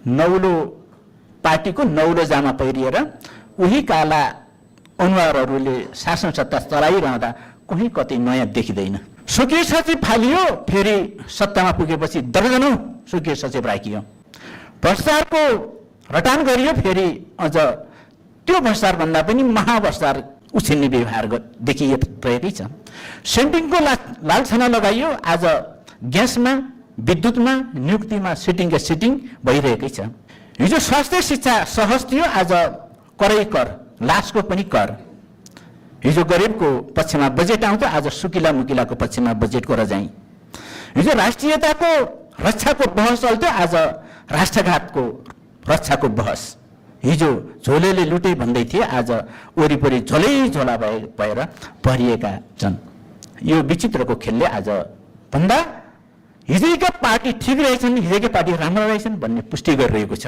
नौलो पार्टीको नौलो जामा पहिरिएर उही काला अनुहारहरूले शासन सत्ता चलाइरहँदा कहीँ कतै नयाँ देखिँदैन। स्वकीय सचिव फालियो, फेरि सत्तामा पुगेपछि दर्जनौं स्वकीय सचिव राखियो। भ्रष्टाचारको रटान गरियो, फेरि अझ त्यो भ्रष्टाचारभन्दा पनि महाभ्रष्टाचार उछिन्ने व्यवहार देखिरहेकै छ। सेन्टिङको लालछना लगाइयो, आज ग्यासमा विद्युतमा नियुक्तिमा सिटिङका सिटिङ भइरहेकै छ। हिजो स्वास्थ्य शिक्षा सहज थियो, आज करै कर, लासको पनि कर। हिजो गरिबको पक्षमा बजेट आउँथ्यो, आज सुकिला मुकिलाको पक्षमा बजेटको रजाई। हिजो राष्ट्रियताको रक्षाको बहस चल्थ्यो, आज राष्ट्रघातको रक्षाको बहस। हिजो झोलेले लुटे भन्दै थिए, आज वरिपरि झोलै झोला भएर भरिएका छन्। यो विचित्रको खेलले आज भन्दा हिजोका पार्टी ठिक रहेछन्, हिजोकै पार्टी राम्रो रहेछन् भन्ने पुष्टि गरिरहेको छ।